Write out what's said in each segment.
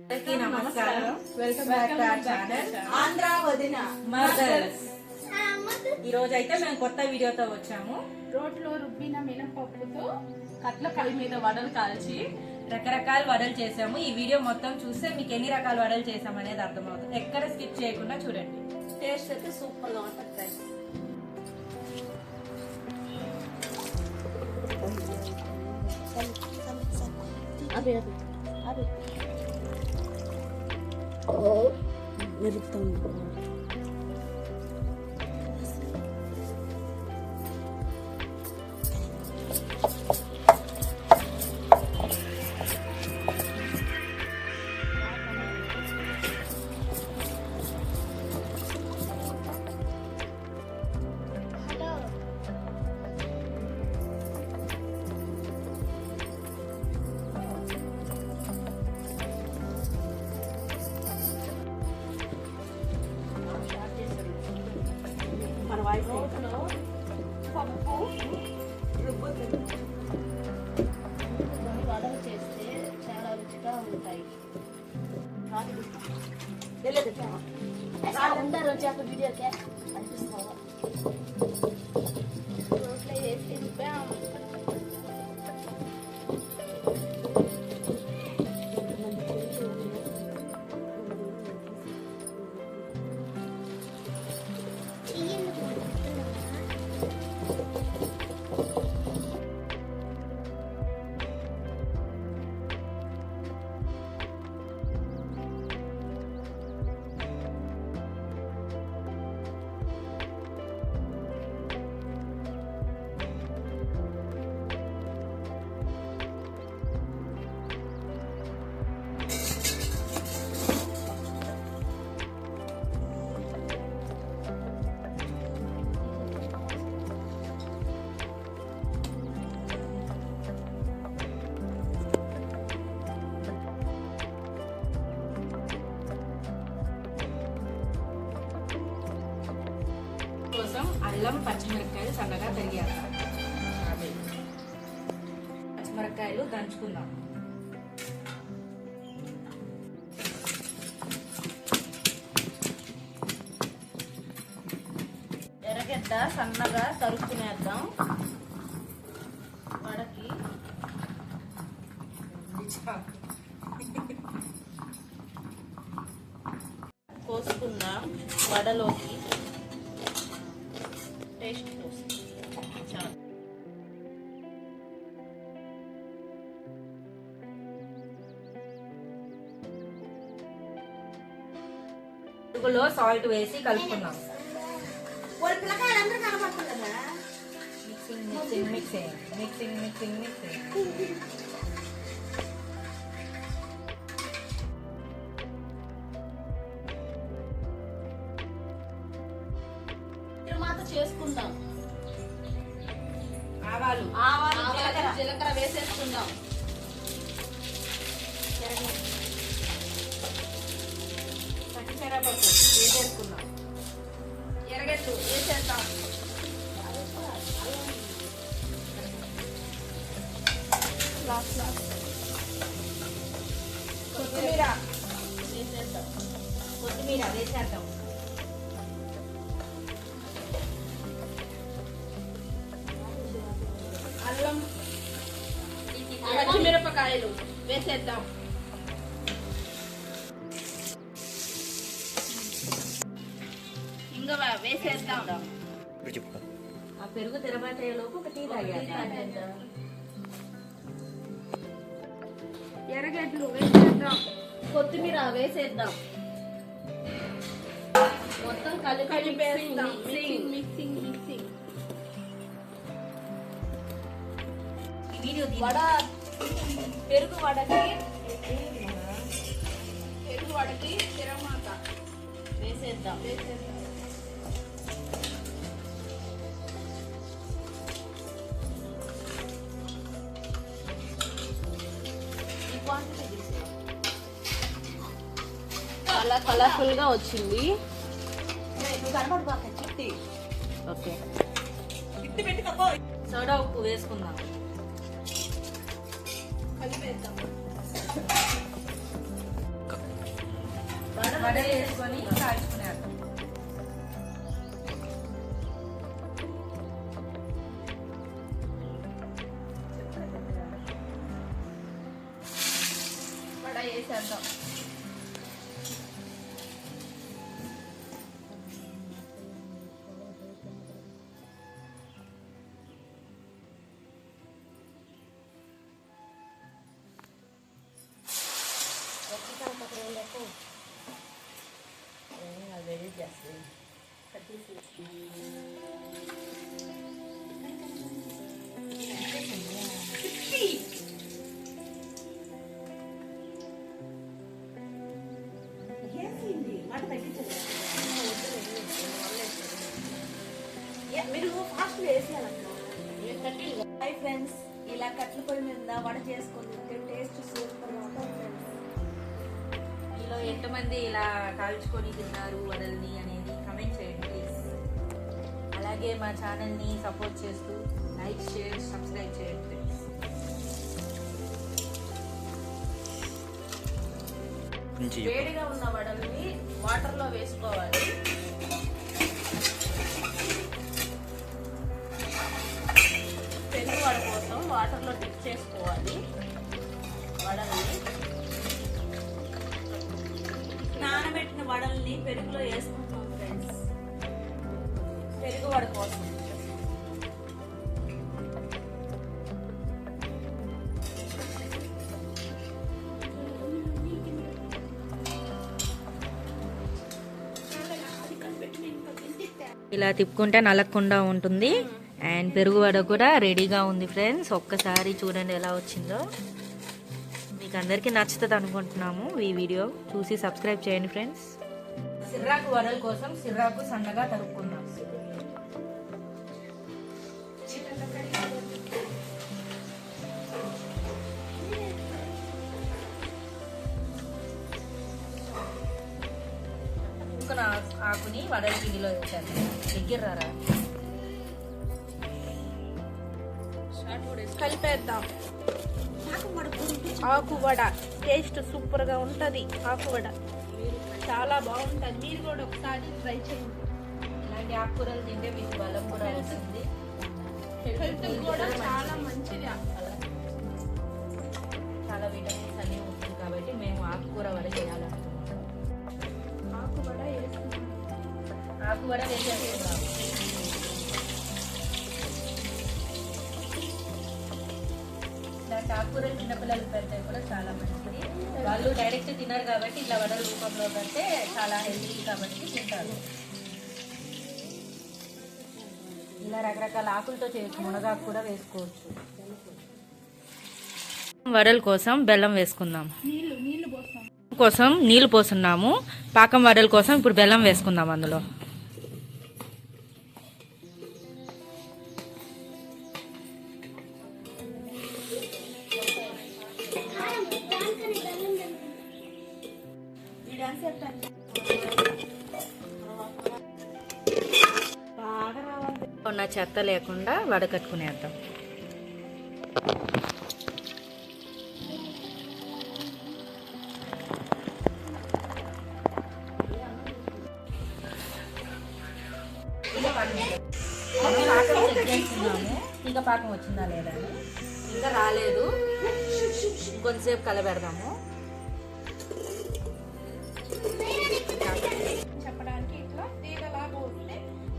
నమస్కారం. Welcome back to our channel Andhra వదిన mothers. ఈ రోజు అయితే మేము కొత్త వీడియోతో వచ్చాము. రోట్లో రుబ్బిన మినపప్పుతో కట్ల పొయ్యి మీద వడలు కాల్చి రకరకాల వడలు చేసాము. ఈ వీడియో మొత్తం చూస్తే మీకు ఎన్ని రకాల వడలు చేసాం అనేది అర్థమవుతుంది. ఎక్కడ స్కిప్ చేయకుండా చూడండి. టేస్ట్ అయితే సూపర్ గా ఉంటుంది. రోట్లో పప్పు రుబ్బుతుంది. వడలు చేస్తే చాలా రుచిగా ఉంటాయి. అందరూ వచ్చాక వీడియోకే అనిపిస్తావా? రోట్లో వేసి రుబ్బాము. కోసం అల్లం పచ్చిమిరపకాయలు సన్నగా తరిగేస్తాం. పచ్చిమిరపకాయలు దంచుకుందాం. ఎర్రగడ్డ సన్నగా తరుక్కునేద్దాం. వడకి కోసుకుందాం. వడలోకి టేస్ట్ కోసం చాలా ఉడుకులో సాల్ట్ వేసి కలుపుకుందాం. Mixing mixing mixing mixing mixing mixing. చేసుకుందాం. ఆవాలు జీలకర్ర వేసేసుకుందాం. పచ్చిశనగపప్పు వేసేసుకుందాం. ఎర్రగడ్డలు వేసేద్దాం. కొత్తిమీర వేసేద్దాం. కొత్తిమీర వేసేద్దాం. అల్లం పచ్చిమిరపకాయలు వేసేద్దాం. ఇంగ వేసేద్దాం. ఆ పెరుగు తిరబట్టేలోపు ఒక టీ తాగేద్దాం. ఎర్రగడ్డలు వేసేద్దాం. కొత్తిమీర వేసేద్దాం. మొత్తం కలిపేస్తాం. Mixing mixing mixing. వడ పెరుగు వడకి తిరమాత వేసేద్దాం. చాలా కలర్ఫుల్ గా వచ్చింది. ఓకే, సోడా ఉప్పు వేసుకుందాం. వడలు వేసుకొని కాల్చుకునేద్దాం. వడ వేసేద్దాం. హాయ్ ఫ్రెండ్స్, ఇలా కట్ల పొయ్యి మీద వడ చేసుకొని తింటే టేస్ట్ సూపర్ గా ఉంటుంది ఫ్రెండ్స్. మీలో ఎంతమంది ఇలా కాల్చుకొని తిన్నారు వడల్ని అనేది కమెంట్ చేయండి ప్లీజ్. అలాగే మా ఛానల్ని సపోర్ట్ చేస్తూ లైక్, షేర్, సబ్స్క్రైబ్ చేయండి ఫ్రెండ్స్. వేడిగా ఉన్న వడల్ని వాటర్ లో వేసుకోవాలి. పెరుగు వడ కోసం వాటర్ లో డిప్ చేసుకోవాలి వడల్ని. నానబెట్టిన వడల్ని పెరుగులో వేసుకుంటాం ఫ్రెండ్స్, పెరుగు వడ కోసం. ఇలా తిప్పుకుంటే నలగకుండా ఉంటుంది. అండ్ పెరుగు వడ కూడా రెడీగా ఉంది ఫ్రెండ్స్. ఒక్కసారి చూడండి ఎలా వచ్చిందో. మీకు అందరికీ నచ్చుతుంది అనుకుంటున్నాము. ఈ వీడియో చూసి సబ్స్క్రైబ్ చేయండి ఫ్రెండ్స్. సిర్రాకు వడల కోసం సిర్రాకు సన్నగా తరుపుకుందాం. ఆకుని వడల పిండిలో వేసాను. దగ్గర కలిపేద్దాం. ఆకు వడ టేస్ట్ సూపర్ గా ఉంటది. ఆకు వడ చాలా బాగుంటది. మీరు కూడా ఒకసారి ట్రై చేయండి. ఇలాంటి ఆకుకూరలు తింటే మీకు బలం కూడా వస్తుంది. హెల్త్ కూడా చాలా మంచిది. చాలా విటమిన్స్ అన్నీ ఉంటుంది కాబట్టి మేము ఆకుకూర వడ చేయాలనుకుంటున్నాం. ఆకు వడ వేసుకుంటాం. ఆకు వడ వేసేసుకుందాం. ఇలాంటి ఆకుకూరలు చిన్నపిల్లలకు పెడితే కూడా చాలా మంచిది. వాళ్ళు డైరెక్ట్ తినరు కాబట్టి ఇట్లా వడల రూపంలో పెడితే చాలా హెల్తీ కాబట్టి తింటారు. ఇలా రకరకాల ఆకులతో చేయొచ్చు. మునగాకు కూడా వేసుకోవచ్చు. వడల కోసం బెల్లం వేసుకుందాం. నీళ్లు పోస్తున్నాము. పాకం వడల కోసం ఇప్పుడు బెల్లం వేసుకుందాం. అందులో ఉన్న చెత్త లేకుండా వడకట్టుకునేద్దాం. ఇంకా పాకం వచ్చిందా లేదా? ఇంకా రాలేదు. ఇంకొంతసేపు కలబెడదాము. చెప్పడానికి ఇట్లా తీగలాగా వస్తే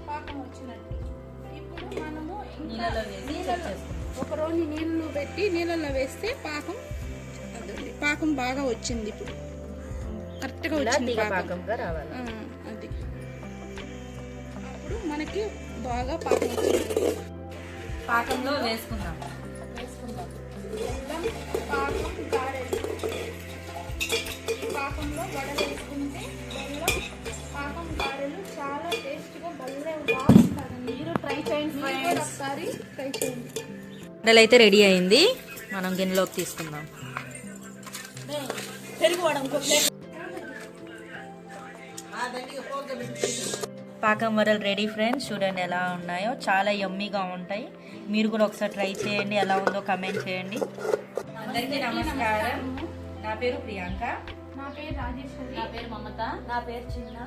పాకం వచ్చినట్టు. ఇప్పుడు మనము నీళ్ళలో వేసి చెక్ చేసుకుందాం. ఒక రోజు నీళ్ళు పెట్టి నీళ్ళలో వేస్తే పాకం బాగా వచ్చింది. ఇప్పుడు కరెక్ట్గా వచ్చింది పాకంగా రావాలి. అది అప్పుడు మనకి బాగా పాకం వచ్చింది. పాకంలో వేసుకుందాం. బెల్లం, పాకం, గారెలు. పాకంలో వడలు వేసుకుంటే బెల్లం, పాకం, గారెలు చాలా టేస్ట్గా భలే బాగుంటుంది. మీరు ట్రై చేయండి. ఒకసారి ట్రై చేయండి. వడలు అయితే రెడీ అయింది. మనం గిన్నెలోకి తీసుకుందాం. పెరుగు వడ ఇంకో ప్లేట్. పాకం వడలు రెడీ ఫ్రెండ్స్. చూడండి ఎలా ఉన్నాయో. చాలా యమ్మీగా ఉంటాయి. మీరు కూడా ఒకసారి ట్రై చేయండి. ఎలా ఉందో కమెంట్ చేయండి. అందరికీ నమస్కారం. నా పేరు ప్రియాంక. నా పేరు రాజేశ్వరి. నా పేరు మమత. నా పేరు చిన్న.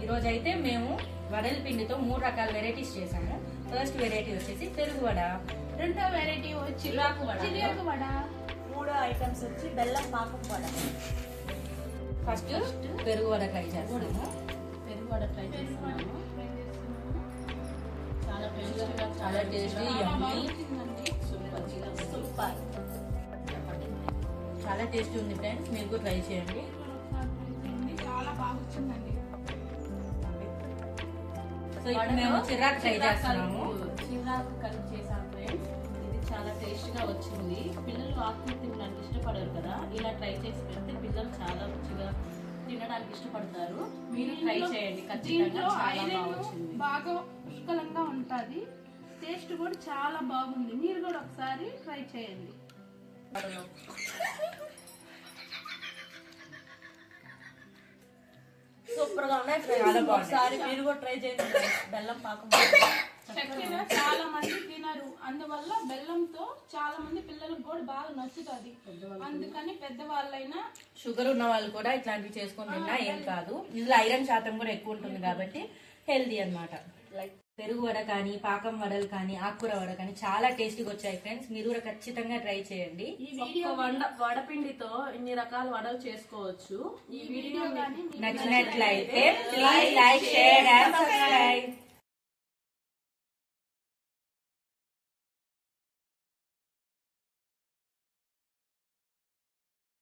ఈరోజు అయితే మేము వడల పిండితో 3 రకాల వెరైటీస్ చేసాము. ఫస్ట్ వెరైటీ వచ్చేసి పెరుగు వడ, రెండో వెరైటీ వచ్చి చిరాకు వడ. చిరాకు వడ. మూడో ఐటమ్స్ వచ్చి బెల్లం పాకం వడ. ఫస్ట్ పెరుగు వడ ట్రై చేస్తున్నాము. పెరుగు వడ ట్రై చేస్తున్నాము. చాలా టేస్టీగా, చాలా టేస్టీ, యమ్మీ, సూపర్. చాలా టేస్టీ ఉంది ఫ్రెండ్స్, మీరు కూడా ట్రై చేయండి. చాలా బాగా వచ్చిందండి. సో ఇప్పుడు మేము చిరాకు ట్రై చేస్తున్నాము. చిరాకు కలిపి చేసాం ఫ్రెండ్స్. ఇది చాలా టేస్టీగా వచ్చింది. పిల్లలు ఆకులు తినడానికి ఇష్టపడరు కదా, ఇలా ట్రై చేసి పెడితే పిల్లలు చాలా రుచిగా తినడానికి ఇష్టపడతారు. మీరు ట్రై చేయండి ఖచ్చితంగా. దీంట్లో చాలా బాగా ఐరన్ వచ్చింది. బాగా పుష్కలంగా ఉంటుంది. టేస్ట్ కూడా చాలా బాగుంది. మీరు కూడా ఒకసారి ట్రై చేయండి. సూపర్ గా ఉన్నాయి. చాలా బాగుంది. ఒకసారి మీరు కూడా ట్రై చేయండి. బెల్లం పాకం చక్కెర చాలా మంది తినరు, అందువల్ల బెల్లంతో చాలా మంది పిల్లలకు కూడా బాగా నచ్చుతుంది. అందుకని పెద్దవాళ్ళైనా షుగర్ ఉన్న వాళ్ళు కూడా ఇట్లాంటివి చేసుకొని తిన్నా ఏం కాదు. ఇందులో ఐరన్ శాతం కూడా ఎక్కువ ఉంటుంది కాబట్టి హెల్దీ అన్నమాట. పెరుగు వడ కానీ, పాకం వడలు కానీ, ఆకుకూర వడ కానీ చాలా టేస్టీగా వచ్చాయి ఫ్రెండ్స్. మీరు కూడా ఖచ్చితంగా ట్రై చేయండి. ఈ వీడియో వడపిండితో ఇన్ని రకాల వడలు చేసుకోవచ్చు. ఈ వీడియో నచ్చినట్లయితే please like, share and subscribe.